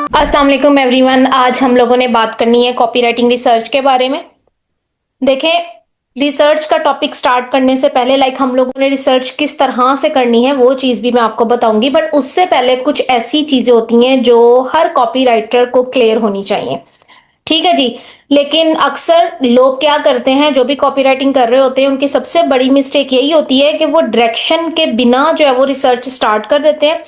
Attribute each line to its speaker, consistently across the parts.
Speaker 1: अस्सलाम वालेकुम एवरीवन। आज हम लोगों ने बात करनी है कॉपीराइटिंग रिसर्च के बारे में। देखें, रिसर्च का टॉपिक स्टार्ट करने से पहले हम लोगों ने रिसर्च किस तरह से करनी है वो चीज़ भी मैं आपको बताऊंगी, बट उससे पहले कुछ ऐसी चीज़ें होती हैं जो हर कॉपीराइटर को क्लियर होनी चाहिए। ठीक है जी। लेकिन अक्सर लोग क्या करते हैं, जो भी कॉपीराइटिंग कर रहे होते हैं उनकी सबसे बड़ी मिस्टेक यही होती है कि वो डायरेक्शन के बिना जो है वो रिसर्च स्टार्ट कर देते हैं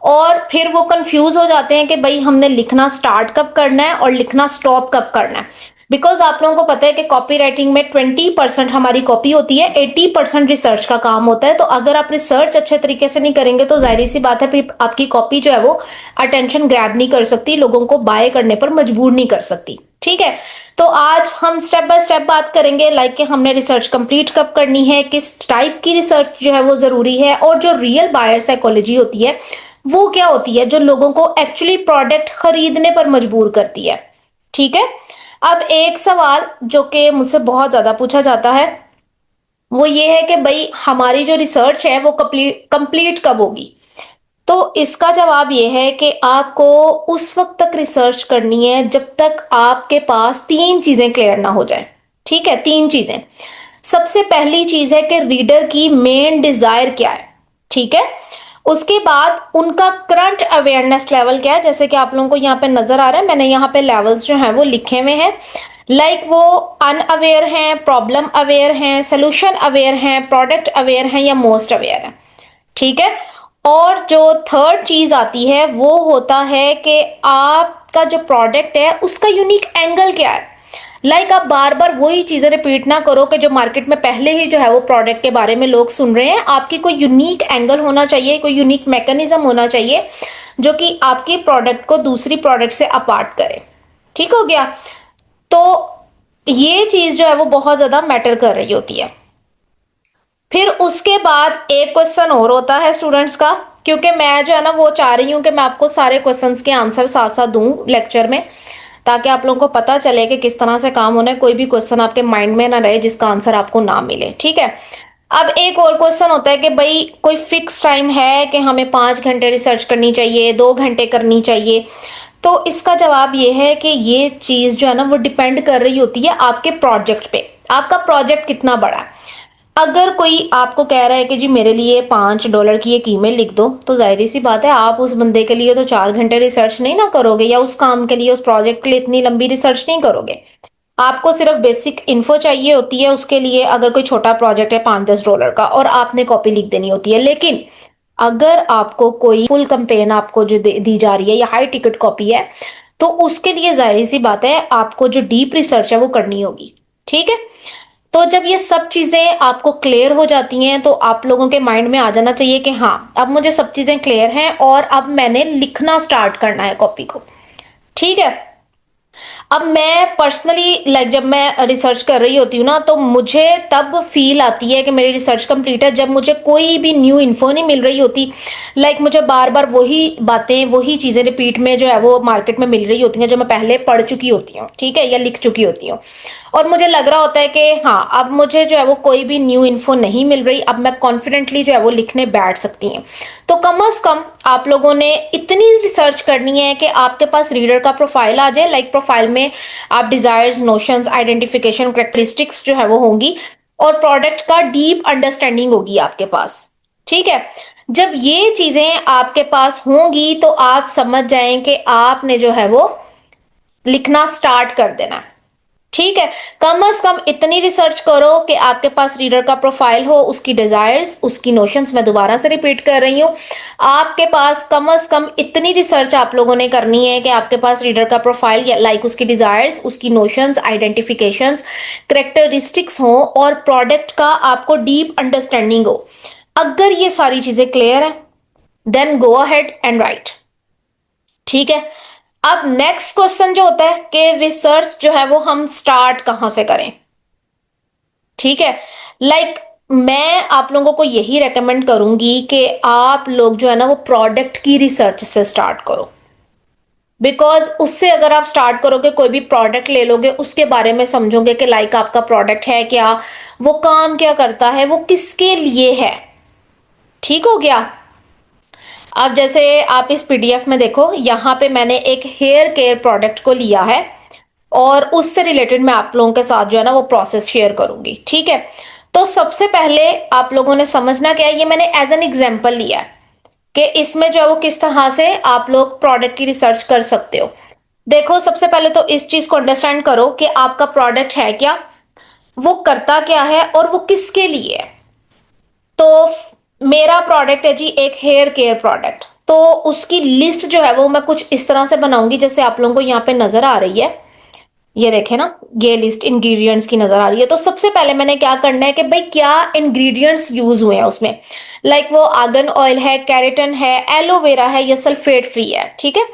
Speaker 1: और फिर वो कंफ्यूज हो जाते हैं कि भाई हमने लिखना स्टार्ट कब करना है और लिखना स्टॉप कब करना है। बिकॉज आप लोगों को पता है कि कॉपी राइटिंग में 20% हमारी कॉपी होती है, 80% रिसर्च का काम होता है। तो अगर आप रिसर्च अच्छे तरीके से नहीं करेंगे तो जाहिर सी बात है फिर आपकी कॉपी जो है वो अटेंशन ग्रैब नहीं कर सकती, लोगों को बाय करने पर मजबूर नहीं कर सकती। ठीक है। तो आज हम स्टेप बाय स्टेप बात करेंगे, कि हमने रिसर्च कंप्लीट कब करनी है, किस टाइप की रिसर्च जो है वो जरूरी है, और जो रियल बायर साइकोलॉजी होती है वो क्या होती है जो लोगों को एक्चुअली प्रोडक्ट खरीदने पर मजबूर करती है। ठीक है। अब एक सवाल जो कि मुझसे बहुत ज्यादा पूछा जाता है वो ये है कि भाई हमारी जो रिसर्च है वो कंप्लीट कब होगी। तो इसका जवाब ये है कि आपको उस वक्त तक रिसर्च करनी है जब तक आपके पास तीन चीजें क्लियर ना हो जाए। ठीक है, तीन चीजें। सबसे पहली चीज है कि रीडर की मेन डिजायर क्या है। ठीक है। उसके बाद उनका करंट अवेयरनेस लेवल क्या है, जैसे कि आप लोगों को यहाँ पे नजर आ रहा है, मैंने यहाँ पे लेवल्स जो हैं वो लिखे हुए हैं। वो अनअवेयर हैं, प्रॉब्लम अवेयर हैं, सोल्यूशन अवेयर हैं, प्रोडक्ट अवेयर हैं या मोस्ट अवेयर है। ठीक है। और जो थर्ड चीज आती है वो होता है कि आपका जो प्रोडक्ट है उसका यूनिक एंगल क्या है। आप बार बार वही चीजें रिपीट ना करो कि जो मार्केट में पहले ही जो है वो प्रोडक्ट के बारे में लोग सुन रहे हैं। आपकी कोई यूनिक एंगल होना चाहिए, कोई यूनिक मैकेनिज्म होना चाहिए जो कि आपके प्रोडक्ट को दूसरी प्रोडक्ट से अपार्ट करे। ठीक हो गया। तो ये चीज जो है वो बहुत ज्यादा मैटर कर रही होती है। फिर उसके बाद एक क्वेश्चन और होता है स्टूडेंट्स का, क्योंकि मैं जो है ना वो चाह रही हूं कि मैं आपको सारे क्वेश्चंस के आंसर साथ साथ दूं लेक्चर में, ताकि आप लोगों को पता चले कि किस तरह से काम होना है, कोई भी क्वेश्चन आपके माइंड में ना रहे जिसका आंसर आपको ना मिले। ठीक है। अब एक और क्वेश्चन होता है कि भाई कोई फिक्स टाइम है कि हमें 5 घंटे रिसर्च करनी चाहिए, 2 घंटे करनी चाहिए। तो इसका जवाब ये है कि ये चीज जो है ना वो डिपेंड कर रही होती है आपके प्रोजेक्ट पे। आपका प्रोजेक्ट कितना बड़ा है। अगर कोई आपको कह रहा है कि जी मेरे लिए $5 की एक ईमेल लिख दो, तो जाहिर सी बात है आप उस बंदे के लिए तो 4 घंटे रिसर्च नहीं ना करोगे, या उस काम के लिए उस प्रोजेक्ट के लिए इतनी लंबी रिसर्च नहीं करोगे। आपको सिर्फ बेसिक इन्फो चाहिए होती है उसके लिए, अगर कोई छोटा प्रोजेक्ट है $5-10 का और आपने कॉपी लिख देनी होती है। लेकिन अगर आपको कोई फुल कंपेन आपको जो दी जा रही है या हाई टिकट कॉपी है, तो उसके लिए जाहिर सी बात है आपको जो डीप रिसर्च है वो करनी होगी। ठीक है। तो जब ये सब चीजें आपको क्लियर हो जाती हैं तो आप लोगों के माइंड में आ जाना चाहिए कि हाँ अब मुझे सब चीजें क्लियर हैं और अब मैंने लिखना स्टार्ट करना है कॉपी को। ठीक है। अब मैं पर्सनली जब मैं रिसर्च कर रही होती हूँ ना, तो मुझे तब फील आती है कि मेरी रिसर्च कंप्लीट है जब मुझे कोई भी न्यू इन्फो नहीं मिल रही होती। मुझे बार बार वही बातें वही चीजें रिपीट में जो है वो मार्केट में मिल रही होती हैं जो मैं पहले पढ़ चुकी होती हूँ। ठीक है, या लिख चुकी होती हूँ। और मुझे लग रहा होता है कि हाँ अब मुझे जो है वो कोई भी न्यू इन्फो नहीं मिल रही, अब मैं कॉन्फिडेंटली जो है वो लिखने बैठ सकती हूँ। तो कम से कम आप लोगों ने इतनी रिसर्च करनी है कि आपके पास रीडर का प्रोफाइल आ जाए। प्रोफाइल में आप डिजायर्स, नोशंस, आइडेंटिफिकेशन, करेक्टरिस्टिक्स जो है वो होंगी और प्रोडक्ट का डीप अंडरस्टैंडिंग होगी आपके पास। ठीक है। जब ये चीजें आपके पास होंगी तो आप समझ जाएं कि आपने जो है वो लिखना स्टार्ट कर देना। ठीक है। कम से कम इतनी रिसर्च करो कि आपके पास रीडर का प्रोफाइल हो, उसकी डिजायर्स, उसकी नोशंस, मैं दोबारा से रिपीट कर रही हूं, आपके पास कम से कम इतनी रिसर्च आप लोगों ने करनी है कि आपके पास रीडर का प्रोफाइल उसकी डिजायर्स, उसकी नोशंस, आइडेंटिफिकेशंस, करेक्टरिस्टिक्स हो और प्रोडक्ट का आपको डीप अंडरस्टैंडिंग हो। अगर ये सारी चीजें क्लियर है then go ahead and write. ठीक है। अब नेक्स्ट क्वेश्चन जो होता है कि रिसर्च जो है वो हम स्टार्ट कहां से करें। ठीक है। मैं आप लोगों को यही रेकमेंड करूंगी कि आप लोग जो है ना वो प्रोडक्ट की रिसर्च से स्टार्ट करो। बिकॉज उससे अगर आप स्टार्ट करोगे, कोई भी प्रोडक्ट ले लोगे, उसके बारे में समझोगे कि आपका प्रोडक्ट है क्या, वो काम क्या करता है, वो किसके लिए है। ठीक हो गया। अब जैसे आप इस पीडीएफ में देखो, यहाँ पे मैंने एक हेयर केयर प्रोडक्ट को लिया है और उससे रिलेटेड मैं आप लोगों के साथ जो है ना वो प्रोसेस शेयर करूंगी, ठीक है। तो सबसे पहले आप लोगों ने समझना क्या है, ये मैंने एज एन एग्जांपल लिया है कि इसमें जो है वो किस तरह से आप लोग प्रोडक्ट की रिसर्च कर सकते हो। देखो, सबसे पहले तो इस चीज को अंडरस्टैंड करो कि आपका प्रोडक्ट है क्या, वो करता क्या है और वो किसके लिए है। तो मेरा प्रोडक्ट है जी एक हेयर केयर प्रोडक्ट, तो उसकी लिस्ट जो है वो मैं कुछ इस तरह से बनाऊंगी जैसे आप लोगों को यहाँ पे नजर आ रही है। ये देखे ना, ये लिस्ट इंग्रेडिएंट्स की नजर आ रही है। तो सबसे पहले मैंने क्या करना है कि भाई क्या इंग्रेडिएंट्स यूज हुए हैं उसमें, लाइक वो आर्गन ऑयल है, कैरेटन है, एलोवेरा है, या सल्फेट फ्री है, ठीक है।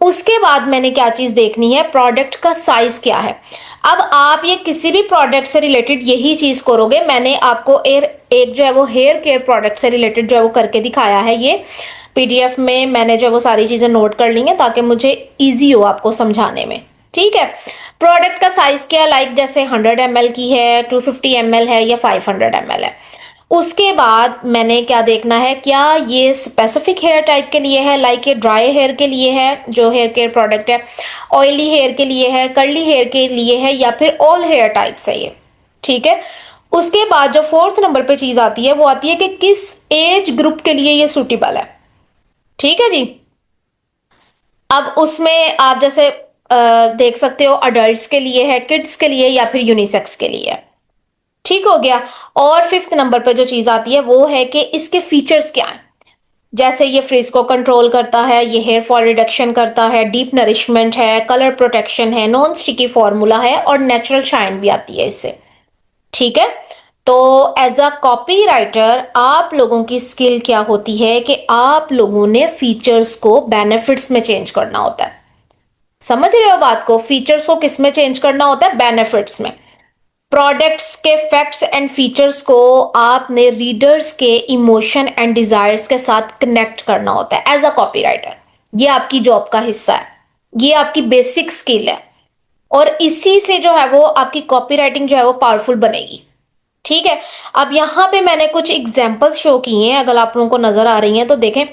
Speaker 1: उसके बाद मैंने क्या चीज देखनी है, प्रोडक्ट का साइज क्या है। अब आप ये किसी भी प्रोडक्ट से रिलेटेड यही चीज करोगे। मैंने आपको एक जो है वो हेयर केयर प्रोडक्ट से रिलेटेड जो है वो करके दिखाया है। ये पीडीएफ में मैंने जो वो सारी चीजें नोट कर ली हैं ताकि मुझे इजी हो आपको समझाने में, ठीक है। प्रोडक्ट का साइज क्या, लाइक जैसे 100 ml की है, 250 ml है, या 500 ml है। उसके बाद मैंने क्या देखना है, क्या ये स्पेसिफिक हेयर टाइप के लिए है, लाइक ये ड्राई हेयर के लिए है जो हेयर केयर प्रोडक्ट है, ऑयली हेयर के लिए है, कर्ली हेयर के लिए है, या फिर ऑल हेयर टाइप्स है ये, ठीक है। उसके बाद जो फोर्थ नंबर पे चीज आती है वो आती है कि किस एज ग्रुप के लिए ये सूटेबल है, ठीक है जी। अब उसमें आप जैसे देख सकते हो, अडल्ट्स के लिए है, किड्स के लिए, या फिर यूनिसेक्स के लिए है, ठीक हो गया। और फिफ्थ नंबर पे जो चीज आती है वो है कि इसके फीचर्स क्या हैं। जैसे ये फ्रिज को कंट्रोल करता है, ये हेयर फॉल रिडक्शन करता है, डीप नरिशमेंट है, कलर प्रोटेक्शन है, नॉन स्टिकी फॉर्मूला है, और नेचुरल शाइन भी आती है इससे, ठीक है। तो एज अ कॉपी राइटर आप लोगों की स्किल क्या होती है कि आप लोगों ने फीचर्स को बेनिफिट्स में चेंज करना होता है। समझ रहे हो बात को, फीचर्स को किस में चेंज करना होता है, बेनिफिट्स में। प्रोडक्ट्स के फैक्ट्स एंड फीचर्स को आपने रीडर्स के इमोशन एंड डिजायर्स के साथ कनेक्ट करना होता है एज अ कॉपी राइटर। ये आपकी जॉब का हिस्सा है, ये आपकी बेसिक स्किल है, और इसी से जो है वो आपकी कॉपी राइटिंग जो है वो पावरफुल बनेगी, ठीक है। अब यहां पे मैंने कुछ एग्जांपल्स शो किए हैं, अगर आप लोगों को नजर आ रही हैं तो देखें।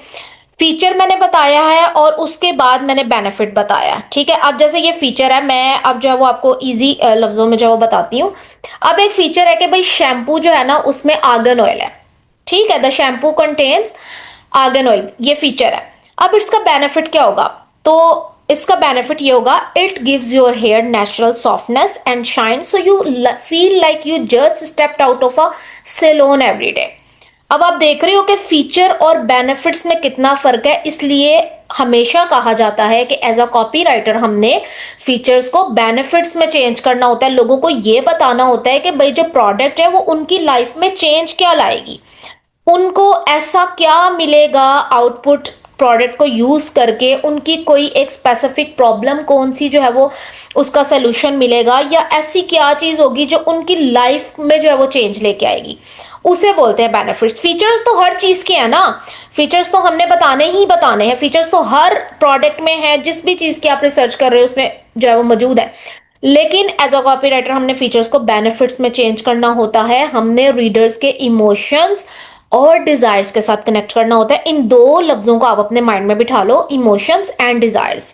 Speaker 1: फीचर मैंने बताया है और उसके बाद मैंने बेनिफिट बताया, ठीक है। अब जैसे ये फीचर है, मैं अब जो है वो आपको इजी लफ्जों में जो है वो बताती हूँ। अब एक फीचर है कि भाई शैम्पू जो है ना उसमें आर्गन ऑयल है, ठीक है। The shampoo contains argan oil, ये फीचर है। अब इसका बेनिफिट क्या होगा, तो इसका बेनिफिट ये होगा, it gives your hair natural softness and shine, so you feel like you just stepped out of a salon every day. अब आप देख रहे हो कि फीचर और बेनिफिट्स में कितना फर्क है, इसलिए हमेशा कहा जाता है कि एज अ कॉपी राइटर हमने फीचर्स को बेनिफिट्स में चेंज करना होता है। लोगों को यह बताना होता है कि भाई जो प्रोडक्ट है वो उनकी लाइफ में चेंज क्या लाएगी, उनको ऐसा क्या मिलेगा आउटपुट प्रोडक्ट को यूज करके, उनकी कोई एक स्पेसिफिक प्रॉब्लम कौन सी जो है वो उसका सोल्यूशन मिलेगा, या ऐसी क्या चीज होगी जो उनकी लाइफ में जो है वो चेंज लेके आएगी, उसे बोलते हैं बेनिफिट्स। फीचर्स तो हर चीज के हैं ना, फीचर्स तो हमने बताने ही बताने हैं, फीचर्स तो हर प्रोडक्ट में है, जिस भी चीज की आप रिसर्च कर रहे हो उसमें जो है वो मौजूद है। लेकिन एज अ कॉपी राइटर हमने फीचर्स को बेनिफिट्स में चेंज करना होता है, हमने रीडर्स के इमोशंस और डिजायर्स के साथ कनेक्ट करना होता है। इन दो लफ्जों को आप अपने माइंड में बिठा लो, इमोशंस एंड डिजायर्स,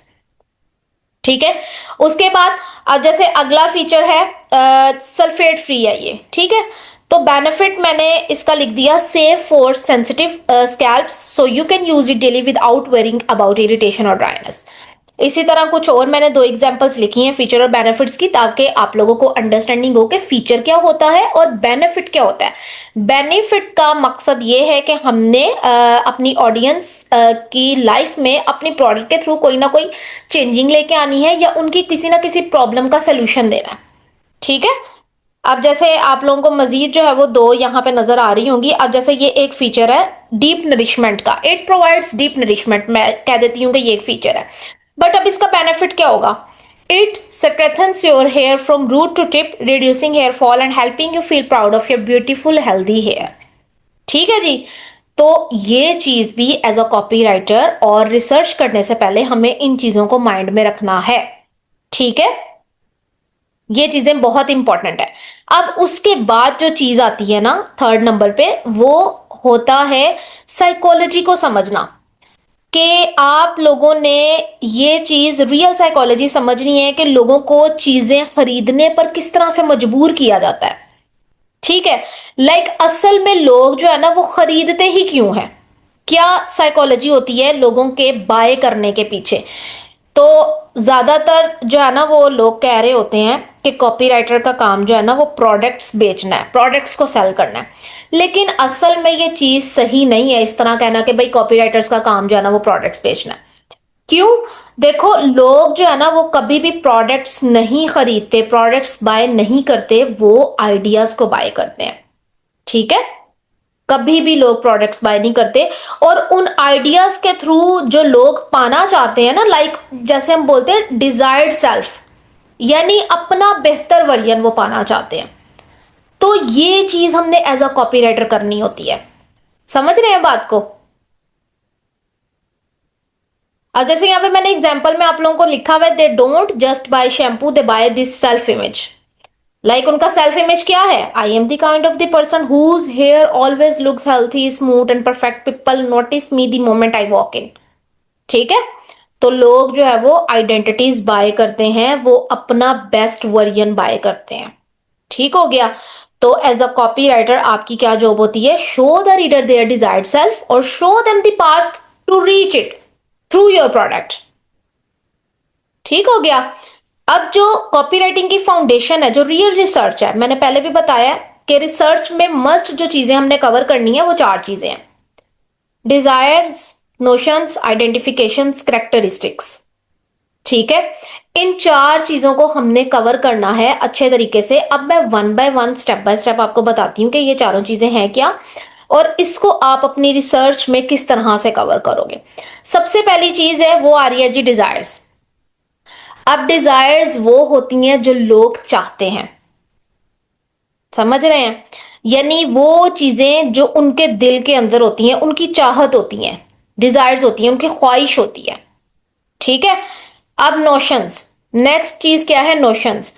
Speaker 1: ठीक है। उसके बाद अब जैसे अगला फीचर है सल्फेट फ्री है ये, ठीक है। तो बेनिफिट मैंने इसका लिख दिया, safe for sensitive scalps, so you can use it daily without worrying about irritation और ड्राइनेस। इसी तरह कुछ और मैंने दो एग्जांपल्स लिखी हैं फीचर और बेनिफिट्स की, ताकि आप लोगों को अंडरस्टैंडिंग हो कि फीचर क्या होता है और बेनिफिट क्या होता है। बेनिफिट का मकसद ये है कि हमने अपनी ऑडियंस की लाइफ में अपनी प्रोडक्ट के थ्रू कोई ना कोई चेंजिंग लेके आनी है, या उनकी किसी ना किसी प्रॉब्लम का सोल्यूशन देना है, ठीक है। अब जैसे आप लोगों को मजीद जो है वो दो यहाँ पे नजर आ रही होंगी। अब जैसे ये एक फीचर है डीप नरिशमेंट का, इट प्रोवाइड्स डीप नरिशमेंट, मैं कह देती हूँ कि ये एक फीचर है। बट अब इसका बेनिफिट क्या होगा, it strengthens your hair from root to tip, reducing hair fall and helping you feel proud of your beautiful healthy hair, ठीक है जी। तो ये चीज भी एज अ कॉपी राइटर और रिसर्च करने से पहले हमें इन चीजों को माइंड में रखना है, ठीक है। ये चीजें बहुत इंपॉर्टेंट है। अब उसके बाद जो चीज आती है ना थर्ड नंबर पे, वो होता है साइकोलॉजी को समझना। कि आप लोगों ने ये चीज रियल साइकोलॉजी समझनी है कि लोगों को चीजें खरीदने पर किस तरह से मजबूर किया जाता है। ठीक है, असल में लोग जो है ना वो खरीदते ही क्यों है, क्या साइकोलॉजी होती है लोगों के बाय करने के पीछे। तो ज्यादातर जो है ना वो लोग कह रहे होते हैं कि कॉपीराइटर का काम जो है ना वो प्रोडक्ट्स बेचना है, प्रोडक्ट्स को सेल करना है। लेकिन असल में ये चीज सही नहीं है इस तरह कहना कि भाई कॉपीराइटर्स का काम जो है ना वो प्रोडक्ट्स बेचना है। क्यों? देखो, लोग जो है ना वो कभी भी प्रोडक्ट्स नहीं खरीदते, प्रोडक्ट्स बाय नहीं करते, वो आइडियाज को बाय करते हैं। ठीक है, कभी भी लोग प्रोडक्ट्स बाय नहीं करते। और उन आइडियाज के थ्रू जो लोग पाना चाहते हैं ना, जैसे हम बोलते हैं डिजायर्ड सेल्फ, यानी अपना बेहतर वर्जन वो पाना चाहते हैं। तो ये चीज हमने एज अ कॉपीराइटर करनी होती है। समझ रहे हैं बात को? अब जैसे यहां पे मैंने एग्जांपल में आप लोगों को लिखा हुआ है, they don't just buy shampoo, they buy this self image. उनका सेल्फ इमेज क्या है? I am the kind of the person whose hair always looks healthy, smooth and perfect, people notice me the moment I walk in. ठीक है, तो लोग जो है वो आइडेंटिटीज बाय करते हैं, वो अपना बेस्ट वर्जन बाय करते हैं। ठीक हो गया? तो एज अ कॉपी राइटर आपकी क्या जॉब होती है? Show the reader their desired self और show them the path to reach it through your product. ठीक हो गया? अब जो कॉपीराइटिंग की फाउंडेशन है, जो रियल रिसर्च है, मैंने पहले भी बताया कि रिसर्च में मस्ट जो चीजें हमने कवर करनी है वो चार चीजें हैं: डिजायर्स, नोशंस, आइडेंटिफिकेशंस, कैरेक्टरिस्टिक्स। ठीक है, इन चार चीजों को हमने कवर करना है अच्छे तरीके से। अब मैं one by one, step by step आपको बताती हूँ कि ये चारों चीजें हैं क्या और इसको आप अपनी रिसर्च में किस तरह से कवर करोगे। सबसे पहली चीज है वो आ रही है जी डिजायर्स। अब डिजायर्स वो होती हैं जो लोग चाहते हैं। समझ रहे हैं? यानी वो चीजें जो उनके दिल के अंदर होती हैं, उनकी चाहत होती हैं, डिजायर्स होती हैं, उनकी ख्वाहिश होती है। ठीक है, अब नोशंस, नेक्स्ट चीज क्या है? नोशंस।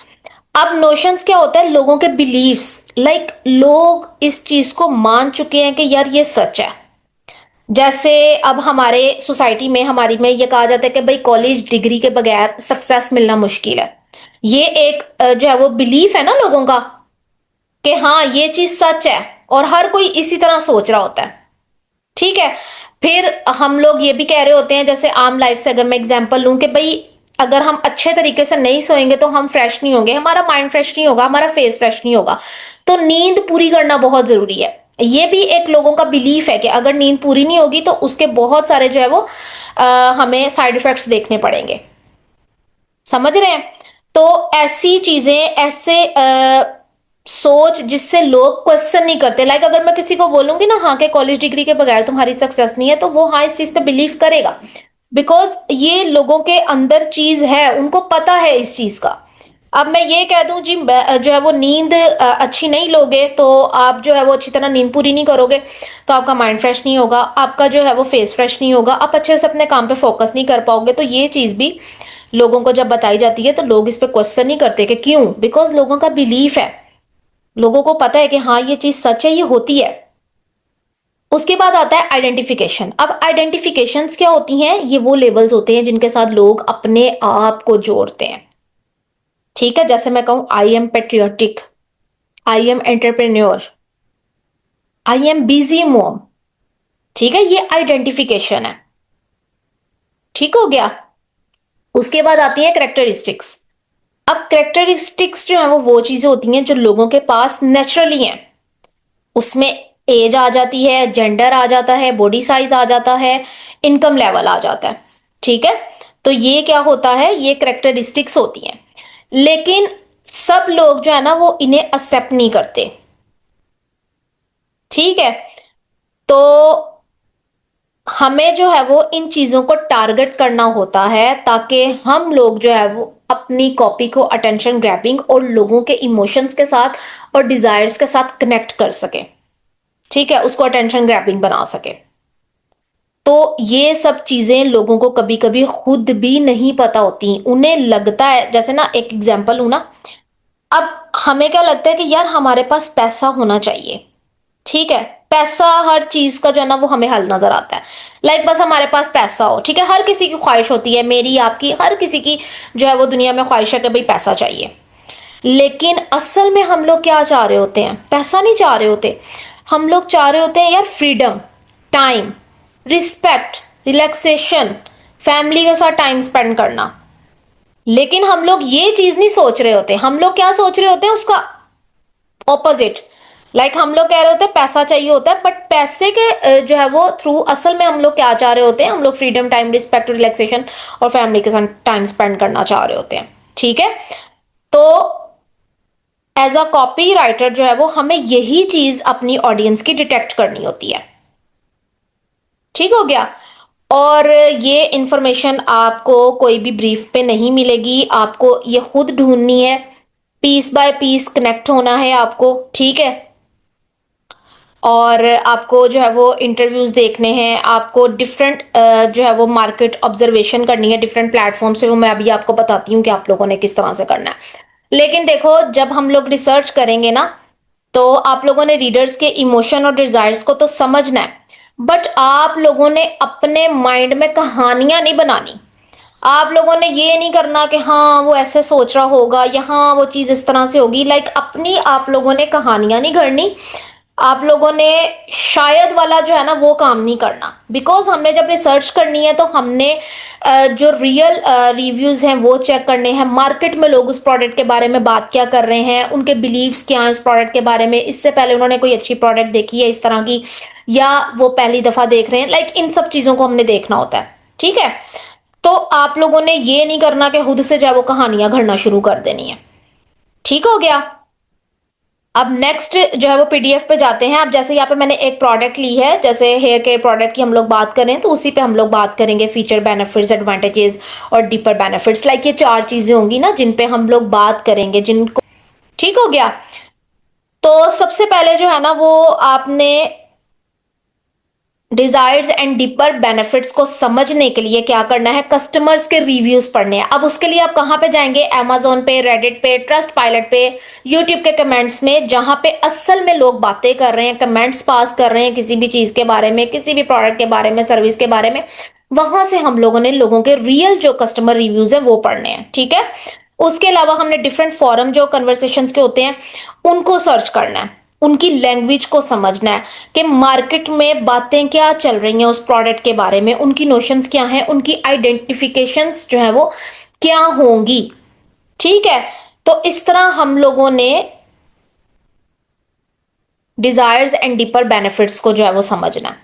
Speaker 1: अब नोशंस क्या होता है? लोगों के बिलीव्स। लोग इस चीज को मान चुके हैं कि यार ये सच है। जैसे अब हमारे सोसाइटी में, हमारी में ये कहा जाता है कि भाई कॉलेज डिग्री के बगैर सक्सेस मिलना मुश्किल है। ये एक जो है वो बिलीफ है ना लोगों का कि हाँ ये चीज सच है, और हर कोई इसी तरह सोच रहा होता है। ठीक है, फिर हम लोग ये भी कह रहे होते हैं, जैसे आम लाइफ से अगर मैं एग्जांपल लूं कि भाई अगर हम अच्छे तरीके से नहीं सोएंगे तो हम फ्रेश नहीं होंगे, हमारा माइंड फ्रेश नहीं होगा, हमारा फेस फ्रेश नहीं होगा। तो नींद पूरी करना बहुत जरूरी है। ये भी एक लोगों का बिलीफ है कि अगर नींद पूरी नहीं होगी तो उसके बहुत सारे जो है वो हमें साइड इफेक्ट्स देखने पड़ेंगे। समझ रहे हैं? तो ऐसी चीजें, ऐसे सोच जिससे लोग क्वेश्चन नहीं करते। अगर मैं किसी को बोलूंगी ना हाँ के कॉलेज डिग्री के बगैर तुम्हारी सक्सेस नहीं है, तो वो हाँ इस चीज पे बिलीव करेगा, बिकॉज ये लोगों के अंदर चीज है, उनको पता है इस चीज का। अब मैं ये कह दूं जी जो है वो नींद अच्छी नहीं लोगे तो आप जो है वो अच्छी तरह नींद पूरी नहीं करोगे, तो आपका माइंड फ्रेश नहीं होगा, आपका जो है वो फेस फ्रेश नहीं होगा, आप अच्छे से अपने काम पे फोकस नहीं कर पाओगे। तो ये चीज भी लोगों को जब बताई जाती है तो लोग इस पे क्वेश्चन नहीं करते कि क्यों, बिकॉज लोगों का बिलीफ है, लोगों को पता है कि हाँ ये चीज सच है, ये होती है। उसके बाद आता है आइडेंटिफिकेशन। अब आइडेंटिफिकेशंस क्या होती हैं? ये वो लेबल्स होते हैं जिनके साथ लोग अपने आप को जोड़ते हैं। ठीक है, जैसे मैं कहूं I am patriotic, I am entrepreneur, I am busy mom. ठीक है, ये आइडेंटिफिकेशन है। ठीक हो गया? उसके बाद आती है करेक्टरिस्टिक्स। अब करेक्टरिस्टिक्स जो है वो चीजें होती हैं जो लोगों के पास नेचुरली हैं। उसमें एज आ जाती है, जेंडर आ जाता है, बॉडी साइज आ जाता है, इनकम लेवल आ जाता है। ठीक है, तो ये क्या होता है? ये करेक्टरिस्टिक्स होती हैं। लेकिन सब लोग जो है ना वो इन्हें एक्सेप्ट नहीं करते। ठीक है, तो हमें जो है वो इन चीजों को टारगेट करना होता है ताकि हम लोग जो है वो अपनी कॉपी को अटेंशन ग्रैबिंग और लोगों के इमोशंस के साथ और डिजायर्स के साथ कनेक्ट कर सके। ठीक है, उसको अटेंशन ग्रैबिंग बना सके। तो ये सब चीजें लोगों को कभी कभी खुद भी नहीं पता होती, उन्हें लगता है, जैसे ना एक एग्जांपल हूं ना, अब हमें क्या लगता है कि यार हमारे पास पैसा होना चाहिए। ठीक है, पैसा हर चीज का जो है ना वो हमें हल नजर आता है। लाइक बस हमारे पास पैसा हो, ठीक है, हर किसी की ख्वाहिश होती है, मेरी आपकी हर किसी की जो है वो दुनिया में ख्वाहिश है कि भाई पैसा चाहिए। लेकिन असल में हम लोग क्या चाह रहे होते हैं? पैसा नहीं चाह रहे होते, हम लोग चाह रहे होते हैं यार freedom, time, respect, relaxation, family के साथ टाइम स्पेंड करना। लेकिन हम लोग ये चीज नहीं सोच रहे होते, हम लोग क्या सोच रहे होते हैं उसका ऑपोजिट। लाइक हम लोग कह रहे होते हैं पैसा चाहिए होता है, बट पैसे के जो है वो थ्रू असल में हम लोग क्या चाह रहे होते हैं? हम लोग फ्रीडम, टाइम, रिस्पेक्ट, रिलैक्सेशन और फैमिली के साथ टाइम स्पेंड करना चाह रहे होते हैं, ठीक है। तो एज अ कॉपी राइटर जो है वो हमें यही चीज अपनी ऑडियंस की डिटेक्ट करनी होती है, ठीक हो गया। और ये इंफॉर्मेशन आपको कोई भी ब्रीफ पे नहीं मिलेगी, आपको ये खुद ढूंढनी है, पीस बाय पीस कनेक्ट होना है आपको, ठीक है। और आपको जो है वो इंटरव्यूज देखने हैं, आपको डिफरेंट जो है वो मार्केट ऑब्जर्वेशन करनी है डिफरेंट प्लेटफॉर्म से, वो मैं अभी आपको बताती हूँ कि आप लोगों ने किस तरह से करना है। लेकिन देखो, जब हम लोग रिसर्च करेंगे ना, तो आप लोगों ने रीडर्स के इमोशन और डिजायर्स को तो समझना है, बट आप लोगों ने अपने माइंड में कहानियां नहीं बनानी। आप लोगों ने ये नहीं करना कि हाँ वो ऐसे सोच रहा होगा या हाँ वो चीज इस तरह से होगी। लाइक अपनी आप लोगों ने कहानियां नहीं गढ़नी, आप लोगों ने शायद वाला जो है ना वो काम नहीं करना। बिकॉज हमने जब रिसर्च करनी है तो हमने जो रियल रिव्यूज हैं वो चेक करने हैं, मार्केट में लोग उस प्रोडक्ट के बारे में बात क्या कर रहे हैं, उनके बिलीव्स क्या हैं इस प्रोडक्ट के बारे में, इससे पहले उन्होंने कोई अच्छी प्रोडक्ट देखी है इस तरह की, या वो पहली दफा देख रहे हैं। लाइक इन सब चीजों को हमने देखना होता है, ठीक है। तो आप लोगों ने ये नहीं करना कि खुद से जो है वो कहानियां घड़ना शुरू कर देनी है, ठीक हो गया। अब नेक्स्ट जो है वो पीडीएफ पे जाते हैं। अब जैसे यहाँ पे मैंने एक प्रोडक्ट ली है, जैसे हेयर केयर प्रोडक्ट की हम लोग बात करें तो उसी पे हम लोग बात करेंगे फीचर, बेनिफिट्स, एडवांटेजेस और डीपर बेनिफिट्स। लाइक ये चार चीजें होंगी ना जिन पे हम लोग बात करेंगे, जिनको, ठीक हो गया। तो सबसे पहले जो है ना वो आपने डिजायर्स एंड डीपर बेनिफिट्स को समझने के लिए क्या करना है? कस्टमर्स के रिव्यूज पढ़ने हैं। अब उसके लिए आप कहां पे जाएंगे? अमेजोन पे, रेडिट पे, ट्रस्ट पायलट पे, यूट्यूब के कमेंट्स में, जहां पे असल में लोग बातें कर रहे हैं, कमेंट्स पास कर रहे हैं किसी भी चीज के बारे में, किसी भी प्रोडक्ट के बारे में, सर्विस के बारे में। वहां से हम लोगों ने लोगों के रियल जो कस्टमर रिव्यूज है वो पढ़ने हैं, ठीक है। उसके अलावा हमने डिफरेंट फॉरम जो कन्वर्सेशंस के होते हैं उनको सर्च करना है, उनकी लैंग्वेज को समझना है कि मार्केट में बातें क्या चल रही हैं उस प्रोडक्ट के बारे में, उनकी नोशंस क्या हैं, उनकी आइडेंटिफिकेशंस जो है वो क्या होंगी, ठीक है। तो इस तरह हम लोगों ने डिजायर्स एंड डीपर बेनिफिट्स को जो है वो समझना है।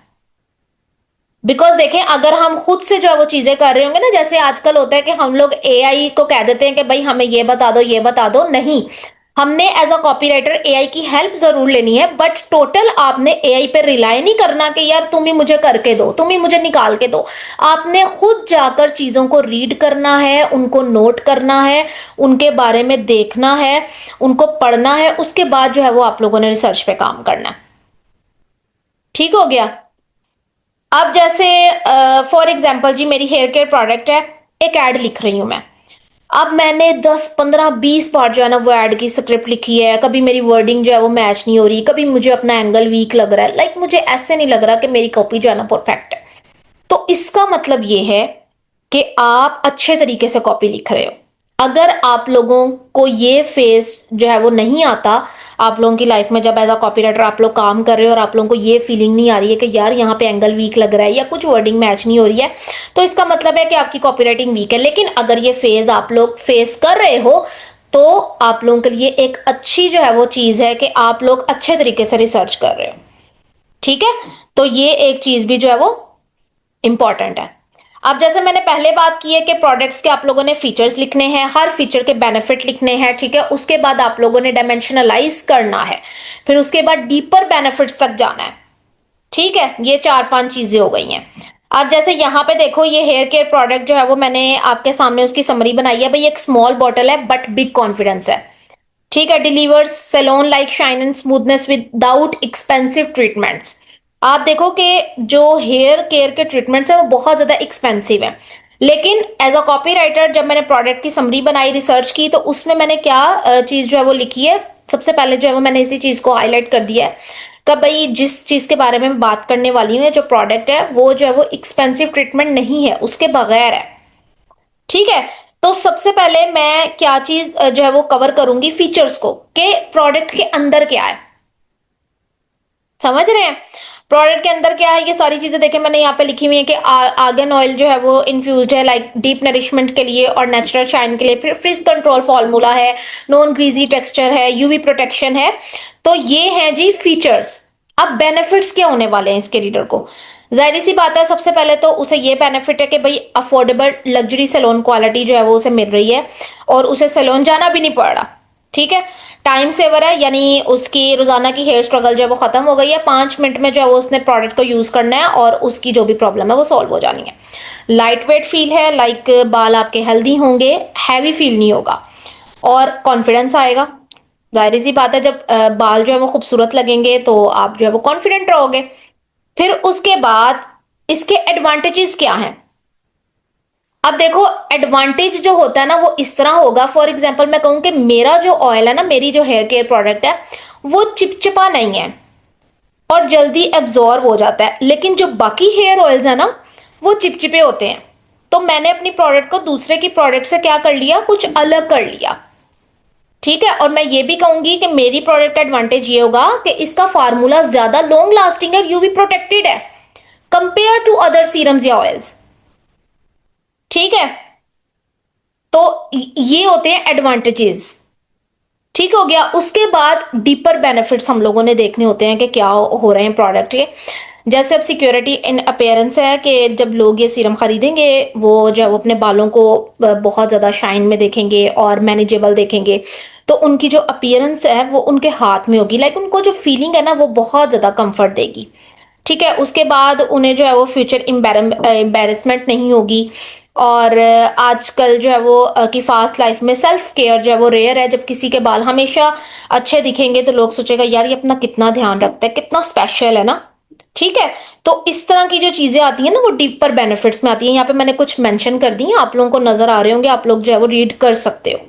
Speaker 1: बिकॉज देखें, अगर हम खुद से जो है वो चीजें कर रहे होंगे ना, जैसे आजकल होता है कि हम लोग एआई को कह देते हैं कि भाई हमें ये बता दो ये बता दो, नहीं, हमने एज अ कॉपीराइटर एआई की हेल्प जरूर लेनी है, बट टोटल आपने एआई पे रिलाई नहीं करना कि यार तुम ही मुझे करके दो, तुम ही मुझे निकाल के दो। आपने खुद जाकर चीजों को रीड करना है, उनको नोट करना है, उनके बारे में देखना है, उनको पढ़ना है, उसके बाद जो है वो आप लोगों ने रिसर्च पे काम करना है, ठीक हो गया। अब जैसे फॉर एग्जाम्पल जी, मेरी हेयर केयर प्रोडक्ट है, एक ऐड लिख रही हूं मैं। अब मैंने 10 15 20 बार जो है ना वो ऐड की स्क्रिप्ट लिखी है, कभी मेरी वर्डिंग जो है वो मैच नहीं हो रही, कभी मुझे अपना एंगल वीक लग रहा है, लाइक मुझे ऐसे नहीं लग रहा कि मेरी कॉपी जो है ना परफेक्ट है। तो इसका मतलब ये है कि आप अच्छे तरीके से कॉपी लिख रहे हो। अगर आप लोगों को ये फेस जो है वो नहीं आता, आप लोगों की लाइफ में जब एज अ कॉपीराइटर आप लोग काम कर रहे हो और आप लोगों को ये फीलिंग नहीं आ रही है कि यार यहाँ पे एंगल वीक लग रहा है या कुछ वर्डिंग मैच नहीं हो रही है, तो इसका मतलब है कि आपकी कॉपीराइटिंग वीक है। लेकिन अगर ये फेज आप लोग फेस कर रहे हो तो आप लोगों के लिए एक अच्छी जो है वो चीज है कि आप लोग अच्छे तरीके से रिसर्च कर रहे हो, ठीक है। तो ये एक चीज भी जो है वो इंपॉर्टेंट है। अब जैसे मैंने पहले बात की है कि प्रोडक्ट्स के आप लोगों ने फीचर्स लिखने हैं, हर फीचर के बेनिफिट लिखने हैं, ठीक है। उसके बाद आप लोगों ने डायमेंशनलाइज करना है, फिर उसके बाद डीपर बेनिफिट्स तक जाना है, ठीक है। ये 4 5 चीजें हो गई हैं। अब जैसे यहाँ पे देखो, ये हेयर केयर प्रोडक्ट जो है वो मैंने आपके सामने उसकी समरी बनाई है। भाई एक स्मॉल बॉटल है बट बिग कॉन्फिडेंस है, ठीक है। Delivers salon like shine and smoothness without expensive treatments. आप देखो कि जो हेयर केयर के ट्रीटमेंट्स है वो बहुत ज्यादा एक्सपेंसिव है, लेकिन एज अ कॉपी राइटर जब मैंने प्रोडक्ट की समरी बनाई, रिसर्च की, तो उसमें मैंने क्या चीज जो है वो लिखी है, सबसे पहले जो है वो मैंने इसी चीज को हाईलाइट कर दिया है। कब भाई जिस चीज के बारे में मैं बात करने वाली हूँ, जो प्रोडक्ट है वो जो है वो एक्सपेंसिव ट्रीटमेंट नहीं है, उसके बगैर है। ठीक है। तो सबसे पहले मैं क्या चीज जो है वो कवर करूंगी, फीचर्स को, कि प्रोडक्ट के अंदर क्या है। समझ रहे हैं? प्रोडक्ट के अंदर क्या है, ये सारी चीजें देखें मैंने यहाँ पे लिखी हुई है कि आर्गन ऑयल जो है वो इन्फ्यूज्ड है लाइक डीप नरिशमेंट के लिए और नेचुरल शाइन के लिए, फिर फ्रिज कंट्रोल फॉर्मूला है, नॉन ग्रीजी टेक्सचर है, यूवी प्रोटेक्शन है। तो ये है जी फीचर्स। अब बेनिफिट्स क्या होने वाले हैं इसके रीडर को? जाहिर सी बात है, सबसे पहले तो उसे ये बेनिफिट है कि भाई अफोर्डेबल लग्जरी सैलून क्वालिटी जो है वो उसे मिल रही है और उसे सैलून जाना भी नहीं पड़ रहा। ठीक है। टाइम सेवर है, यानी उसकी रोजाना की हेयर स्ट्रगल जो है वो खत्म हो गई है। 5 मिनट में जो है वो उसने प्रोडक्ट को यूज करना है और उसकी जो भी प्रॉब्लम है वो सॉल्व हो जानी है। लाइट वेट फील है, लाइक बाल आपके हेल्दी होंगे, हैवी फील नहीं होगा और कॉन्फिडेंस आएगा। जाहिर सी बात है, जब बाल जो है वो खूबसूरत लगेंगे तो आप जो है वो कॉन्फिडेंट रहोगे। फिर उसके बाद इसके एडवांटेजेस क्या हैं? अब देखो, एडवांटेज जो होता है ना वो इस तरह होगा, फॉर एग्जाम्पल मैं कहूं कि मेरा जो ऑयल है ना, मेरी जो हेयर केयर प्रोडक्ट है वो चिपचिपा नहीं है और जल्दी एब्जॉर्ब हो जाता है, लेकिन जो बाकी हेयर ऑयल्स है ना वो चिपचिपे होते हैं। तो मैंने अपनी प्रोडक्ट को दूसरे की प्रोडक्ट से क्या कर लिया, कुछ अलग कर लिया। ठीक है। और मैं ये भी कहूंगी कि मेरी प्रोडक्ट का एडवांटेज ये होगा कि इसका फार्मूला ज्यादा लॉन्ग लास्टिंग है, यूवी प्रोटेक्टेड है कंपेयर टू अदर सीरम्स या ऑयल्स। ठीक है। तो ये होते हैं एडवांटेजेस। ठीक हो गया। उसके बाद डीपर बेनिफिट्स हम लोगों ने देखने होते हैं कि क्या हो रहे हैं प्रोडक्ट के। जैसे अब सिक्योरिटी इन अपीयरेंस है कि जब लोग ये सीरम खरीदेंगे वो जब अपने बालों को बहुत ज्यादा शाइन में देखेंगे और मैनेजेबल देखेंगे, तो उनकी जो अपीयरेंस है वो उनके हाथ में होगी, लाइक उनको जो फीलिंग है ना वो बहुत ज्यादा कंफर्ट देगी। ठीक है। उसके बाद उन्हें जो है वो फ्यूचर एम्बेरसमेंट नहीं होगी। और आजकल जो है वो की फास्ट लाइफ में सेल्फ केयर जो है वो रेयर है। जब किसी के बाल हमेशा अच्छे दिखेंगे तो लोग सोचेगा यार ये अपना कितना ध्यान रखता है, कितना स्पेशल है ना। ठीक है। तो इस तरह की जो चीजें आती हैं ना वो डीपर बेनिफिट्स में आती हैं। यहाँ पे मैंने कुछ मेंशन कर दी हैं, आप लोगों को नजर आ रहे होंगे, आप लोग जो है वो रीड कर सकते हो।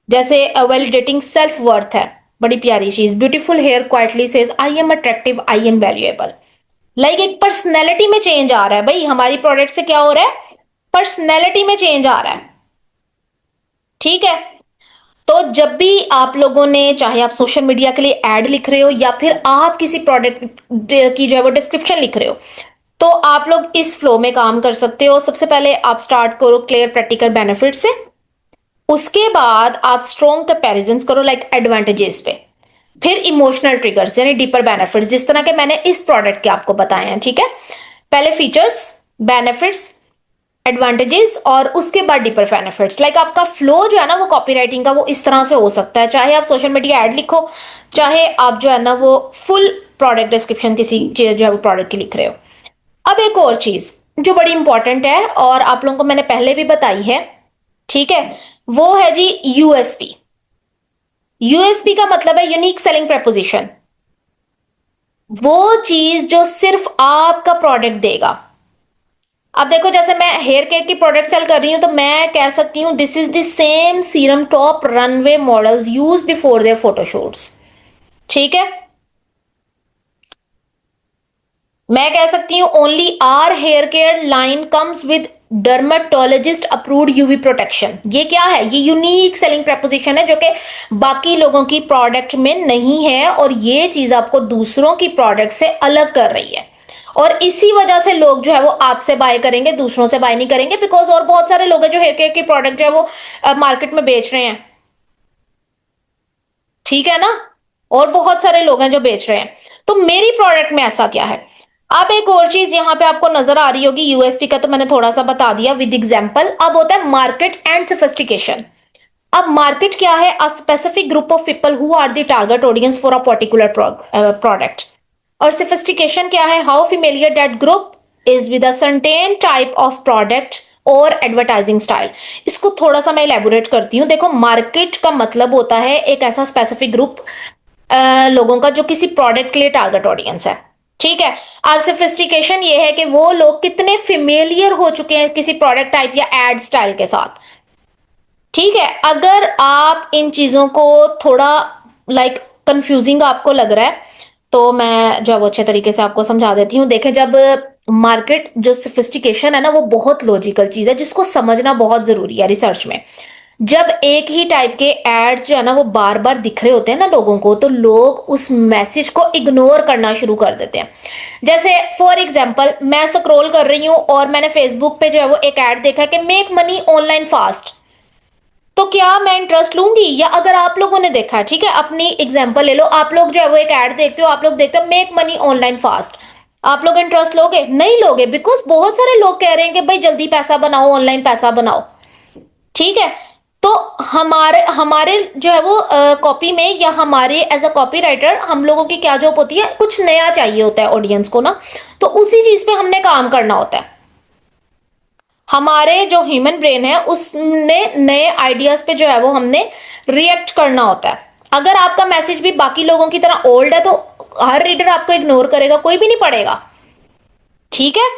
Speaker 1: जैसे वैलिडेटिंग सेल्फ वर्थ है, बड़ी प्यारी चीज। Beautiful hair quietly says I am attractive, I am valuable. Like एक पर्सनैलिटी में चेंज आ रहा है भाई, हमारी प्रोडक्ट से क्या हो रहा है, पर्सनैलिटी में चेंज आ रहा है। ठीक है। तो जब भी आप लोगों ने, चाहे आप सोशल मीडिया के लिए एड लिख रहे हो या फिर आप किसी प्रोडक्ट की जो है वो डिस्क्रिप्शन लिख रहे हो, तो आप लोग इस फ्लो में काम कर सकते हो। सबसे पहले आप स्टार्ट करो क्लियर प्रैक्टिकल बेनिफिट से, उसके बाद आप स्ट्रॉन्ग कंपैरिजन करो लाइक एडवांटेजेस पे, फिर इमोशनल ट्रिगर्स यानी डीपर बेनिफिट्स, जिस तरह के मैंने इस प्रोडक्ट के आपको बताए हैं। ठीक है। पहले फीचर्स, बेनिफिट्स, एडवांटेजेस और उसके बाद डीपर बेनिफिट्स। लाइक आपका फ्लो जो है ना वो कॉपीराइटिंग का वो इस तरह से हो सकता है, चाहे आप सोशल मीडिया ऐड लिखो, चाहे आप जो है ना वो फुल प्रोडक्ट डिस्क्रिप्शन किसी जो है वो प्रोडक्ट की लिख रहे हो। अब एक और चीज जो बड़ी इंपॉर्टेंट है और आप लोगों को मैंने पहले भी बताई है, ठीक है, वो है जी यूएसपी। यूएसपी का मतलब है यूनिक सेलिंग प्रपोजिशन, वो चीज जो सिर्फ आपका प्रोडक्ट देगा। अब देखो, जैसे मैं हेयर केयर की प्रोडक्ट सेल कर रही हूं तो मैं कह सकती हूं this is the same serum top runway models use before their photoshoots. ठीक है। मैं कह सकती हूं only our hair care line comes with dermatologist approved UV protection. ये क्या है, ये यूनिक सेलिंग प्रपोजिशन है जो कि बाकी लोगों की प्रोडक्ट में नहीं है और ये चीज आपको दूसरों की प्रोडक्ट से अलग कर रही है। और इसी वजह से लोग जो है वो आपसे बाय करेंगे, दूसरों से बाय नहीं करेंगे, बिकॉज और बहुत सारे लोग हैं जो हेयर केयर की प्रोडक्ट जो है वो मार्केट में बेच रहे हैं। ठीक है ना। और बहुत सारे लोग हैं जो बेच रहे हैं। तो मेरी प्रोडक्ट में ऐसा क्या है? अब एक और चीज यहां पे आपको नजर आ रही होगी, यूएसपी का तो मैंने थोड़ा सा बता दिया विद एग्जांपल। अब होता है मार्केट एंड सोफिस्टिकेशन। अब मार्केट क्या है? A specific group of people who are the target audience for a particular product. और सोफिस्टिकेशन क्या है? How familiar that group is with a certain type of product और एडवर्टाइजिंग स्टाइल। इसको थोड़ा सा मैं इलेबोरेट करती हूं। देखो, मार्केट का मतलब होता है एक ऐसा स्पेसिफिक ग्रुप लोगों का जो किसी प्रोडक्ट के लिए टारगेट ऑडियंस है। ठीक है। अब सोफिस्टिकेशन ये है कि वो लोग कितने फेमिलियर हो चुके हैं किसी प्रोडक्ट टाइप या एड स्टाइल के साथ। ठीक है। अगर आप इन चीजों को थोड़ा लाइक कंफ्यूजिंग आपको लग रहा है तो मैं जो है वो अच्छे तरीके से आपको समझा देती हूँ। देखें, जब मार्केट जो सोफिस्टिकेशन है ना, वो बहुत लॉजिकल चीज है जिसको समझना बहुत जरूरी है रिसर्च में। जब एक ही टाइप के एड्स जो है ना वो बार बार दिख रहे होते हैं ना लोगों को, तो लोग उस मैसेज को इग्नोर करना शुरू कर देते हैं। जैसे फॉर एग्जांपल, मैं स्क्रॉल कर रही हूं और मैंने फेसबुक पे जो है वो एक ऐड देखा कि मेक मनी ऑनलाइन फास्ट। तो क्या मैं इंटरेस्ट लूंगी? या अगर आप लोगों ने देखा है, ठीक है, अपनी एग्जांपल ले लो, आप लोग जो है वो एक ऐड देखते हो, आप लोग देखते हो मेक मनी ऑनलाइन फास्ट, आप लोग इंटरेस्ट लोगे? नहीं लोगे, बिकॉज बहुत सारे लोग कह रहे हैं कि भाई जल्दी पैसा बनाओ, ऑनलाइन पैसा बनाओ। ठीक है। तो हमारे हमारे जो है वो कॉपी में या हमारे एज अ कॉपी राइटर हम लोगों की क्या जॉब होती है, कुछ नया चाहिए होता है ऑडियंस को ना, तो उसी चीज पे हमने काम करना होता है। हमारे जो ह्यूमन ब्रेन है उसने नए आइडियाज पे जो है वो हमने रिएक्ट करना होता है। अगर आपका मैसेज भी बाकी लोगों की तरह ओल्ड है तो हर रीडर आपको इग्नोर करेगा, कोई भी नहीं पढ़ेगा। ठीक है।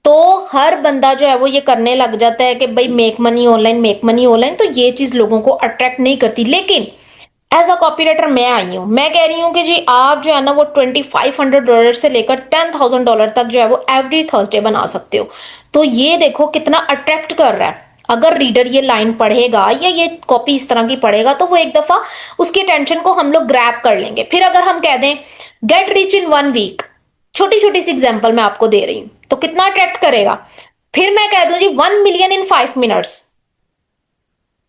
Speaker 1: तो हर बंदा जो है वो ये करने लग जाता है कि भाई make money online, make money online, तो ये चीज लोगों को अट्रैक्ट नहीं करती। लेकिन एज अ कॉपीराइटर मैं आई हूं, मैं कह रही हूं कि जी आप जो है ना वो $2500 से लेकर $10,000 तक जो है वो एवरी थर्सडे बना सकते हो। तो ये देखो कितना अट्रैक्ट कर रहा है। अगर रीडर ये लाइन पढ़ेगा या ये कॉपी इस तरह की पढ़ेगा तो वो एक दफा उसकी अटेंशन को हम लोग ग्रैब कर लेंगे। फिर अगर हम कह दें गेट रिच इन 1 वीक, छोटी छोटी सी एग्जांपल मैं आपको दे रही हूं, तो कितना अट्रैक्ट करेगा। फिर मैं कह दूं जी 1 मिलियन इन 5 मिनट्स,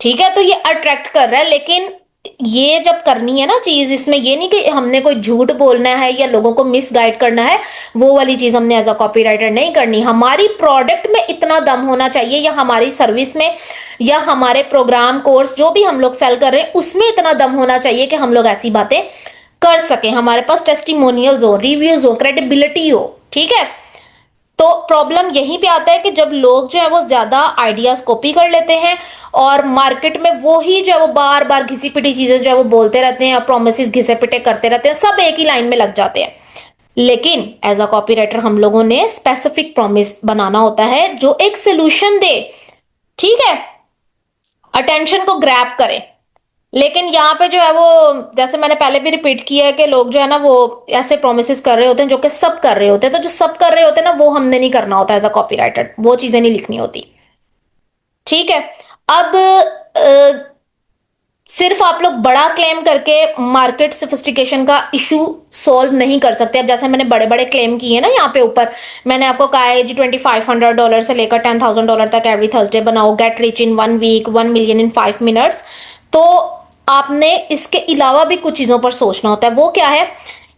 Speaker 1: ठीक है, तो ये अट्रैक्ट कर रहा है। लेकिन ये जब करनी है ना चीज, इसमें ये नहीं कि हमने कोई झूठ बोलना है या लोगों को मिसगाइड करना है, वो वाली चीज हमने एज अ कॉपीराइटर नहीं करनी। हमारी प्रोडक्ट में इतना दम होना चाहिए, या हमारी सर्विस में, या हमारे प्रोग्राम कोर्स जो भी हम लोग सेल कर रहे हैं उसमें इतना दम होना चाहिए कि हम लोग ऐसी बातें कर सकें, हमारे पास टेस्टिमोनियल्स हो, रिव्यूज हो, क्रेडिबिलिटी हो। ठीक है। तो प्रॉब्लम यहीं पे आता है कि जब लोग जो है वो ज्यादा आइडियाज कॉपी कर लेते हैं और मार्केट में वो ही जो है वो बार बार घिसी पिटी चीजें जो है वो बोलते रहते हैं, प्रोमिस घिसे पिटे करते रहते हैं, सब एक ही लाइन में लग जाते हैं। लेकिन एज अ कॉपीराइटर हम लोगों ने स्पेसिफिक प्रॉमिस बनाना होता है जो एक सोल्यूशन दे। ठीक है। अटेंशन को ग्रैब करे। लेकिन यहाँ पे जो है वो, जैसे मैंने पहले भी रिपीट किया है कि लोग जो है ना वो ऐसे प्रोमिस कर रहे होते हैं जो कि सब कर रहे होते हैं, तो जो सब कर रहे होते हैं ना वो हमने नहीं करना होता एज अ कॉपीराइटर, वो चीजें नहीं लिखनी होती। ठीक है। अब सिर्फ आप लोग बड़ा क्लेम करके मार्केट सोफिस्टिकेशन का इशू सॉल्व नहीं कर सकते। अब जैसे मैंने बड़े बड़े क्लेम किए ना यहाँ पे ऊपर, मैंने आपको कहा है जी $2500 से लेकर $10,000 तक एवरी थर्सडे बनाओ, get rich in 1 week, 1 million in 5 minutes. तो आपने इसके अलावा भी कुछ चीजों पर सोचना होता है। वो क्या है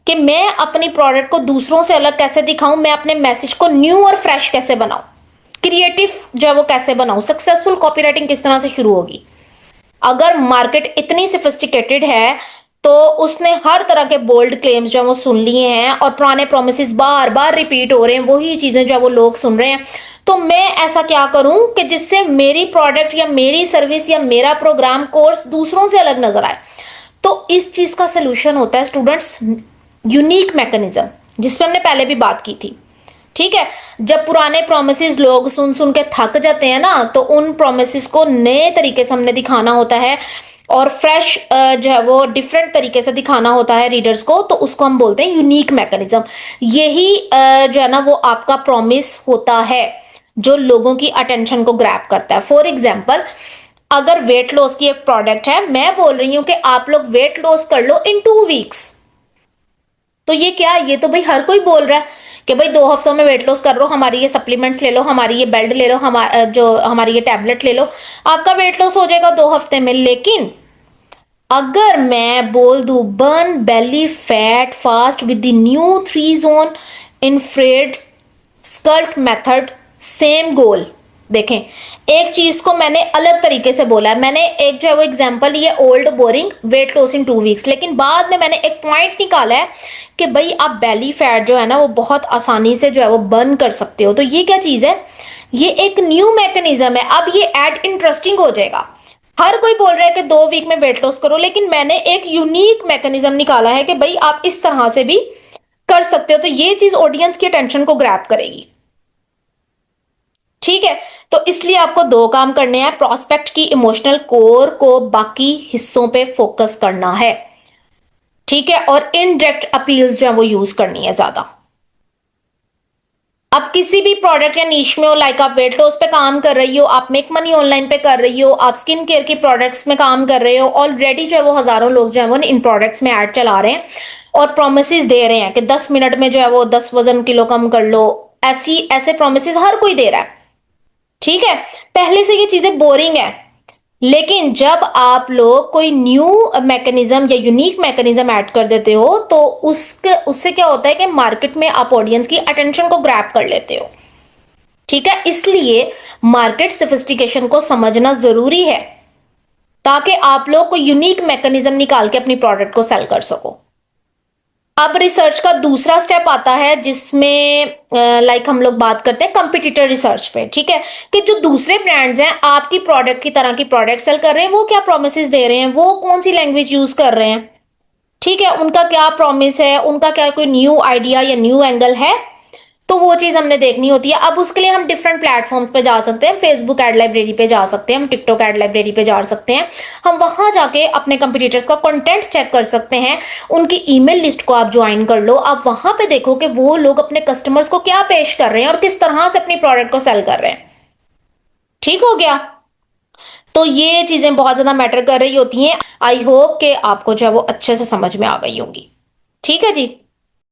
Speaker 1: कि मैं अपनी प्रोडक्ट को दूसरों से अलग कैसे दिखाऊं, मैं अपने मैसेज को न्यू और फ्रेश कैसे बनाऊं, क्रिएटिव जो है वो कैसे बनाऊं, सक्सेसफुल कॉपीराइटिंग किस तरह से शुरू होगी। अगर मार्केट इतनी सोफिस्टिकेटेड है तो उसने हर तरह के बोल्ड क्लेम्स जो है वो सुन लिए हैं और पुराने प्रोमिस बार बार रिपीट हो रहे हैं, वही चीजें जो है वो लोग सुन रहे हैं। तो मैं ऐसा क्या करूं कि जिससे मेरी प्रोडक्ट या मेरी सर्विस या मेरा प्रोग्राम कोर्स दूसरों से अलग नजर आए। तो इस चीज का सोल्यूशन होता है स्टूडेंट्स यूनिक मैकेनिज्म, जिसपे हमने पहले भी बात की थी। ठीक है। जब पुराने प्रोमिस लोग सुन सुन के थक जाते हैं ना, तो उन प्रोमिस को नए तरीके से हमने दिखाना होता है और फ्रेश जो है वो डिफरेंट तरीके से दिखाना होता है रीडर्स को, तो उसको हम बोलते हैं यूनिक मैकेनिज्म। यही जो है ना वो आपका प्रॉमिस होता है जो लोगों की अटेंशन को ग्रैब करता है। फॉर एग्जाम्पल, अगर वेट लॉस की एक प्रोडक्ट है, मैं बोल रही हूं कि आप लोग वेट लॉस कर लो इन 2 वीक्स, तो ये क्या, ये तो भाई हर कोई बोल रहा है कि भाई 2 हफ्तों में वेट लॉस कर लो, हमारी ये सप्लीमेंट्स ले लो, हमारी ये बेल्ट ले लो, हमारी ये टैबलेट ले लो, आपका वेट लॉस हो जाएगा 2 हफ्ते में। लेकिन अगर मैं बोल दूं burn belly fat fast with the new 3 zone infrared sculpt method, same goal. देखें, एक चीज को मैंने अलग तरीके से बोला है। मैंने एक जो है वो एग्जांपल ये old boring weight loss in 2 weeks, लेकिन बाद में मैंने एक पॉइंट निकाला है कि भाई आप बेली फैट जो है ना वो बहुत आसानी से जो है वो बर्न कर सकते हो। तो ये क्या चीज है, ये एक न्यू मैकेनिज्म है। अब ये एड इंटरेस्टिंग हो जाएगा। हर कोई बोल रहा है कि 2 वीक में वेट लॉस करो, लेकिन मैंने एक यूनिक मैकेनिज्म निकाला है कि भाई आप इस तरह से भी कर सकते हो। तो ये चीज ऑडियंस की अटेंशन को ग्रैब करेगी। ठीक है। तो इसलिए आपको 2 काम करने हैं, प्रोस्पेक्ट की इमोशनल कोर को बाकी हिस्सों पे फोकस करना है। ठीक है, और इनडायरेक्ट अपील्स जो है वो यूज करनी है ज्यादा। अब किसी भी प्रोडक्ट या नीश में हो, लाइक आप वेट लॉस पे काम कर रही हो, आप मेक मनी ऑनलाइन पे कर रही हो, आप स्किन केयर के प्रोडक्ट्स में काम कर रहे हो, ऑलरेडी जो है वो हजारों लोग जो है वो इन प्रोडक्ट्स में ऐड चला रहे हैं और प्रोमिस दे रहे हैं कि 10 मिनट में जो है वो 10 वजन किलो कम कर लो। ऐसी ऐसे प्रोमिस हर कोई दे रहा है। ठीक है, पहले से ये चीजें बोरिंग है, लेकिन जब आप लोग कोई न्यू मैकेनिज्म या यूनिक मैकेनिज्म ऐड कर देते हो तो उससे क्या होता है कि मार्केट में आप ऑडियंस की अटेंशन को ग्रैब कर लेते हो। ठीक है, इसलिए मार्केट सोफिस्टिकेशन को समझना जरूरी है ताकि आप लोग कोई यूनिक मैकेनिज्म निकाल के अपनी प्रोडक्ट को सेल कर सको। अब रिसर्च का दूसरा स्टेप आता है जिसमें लाइक हम लोग बात करते हैं कंपटीटर रिसर्च पे। ठीक है, कि जो दूसरे ब्रांड्स हैं आपकी प्रोडक्ट की तरह की प्रोडक्ट सेल कर रहे हैं, वो क्या प्रोमिस दे रहे हैं, वो कौन सी लैंग्वेज यूज कर रहे हैं। ठीक है, उनका क्या प्रॉमिस है, उनका क्या कोई न्यू आइडिया या न्यू एंगल है, तो वो चीज हमने देखनी होती है। अब उसके लिए हम डिफरेंट प्लेटफॉर्म्स पे जा सकते हैं, फेसबुक एड लाइब्रेरी पे जा सकते हैं, हम टिकटॉक एड लाइब्रेरी पे जा सकते हैं, हम वहां जाके अपने कंपटीटर्स का कंटेंट चेक कर सकते हैं। उनकी ईमेल लिस्ट को आप ज्वाइन कर लो, आप वहां पे देखो कि वो लोग अपने कस्टमर्स को क्या पेश कर रहे हैं और किस तरह से अपनी प्रोडक्ट को सेल कर रहे हैं। ठीक हो गया, तो ये चीजें बहुत ज्यादा मैटर कर रही होती हैं। आई होप कि आपको जो है वो अच्छे से समझ में आ गई होंगी। ठीक है जी।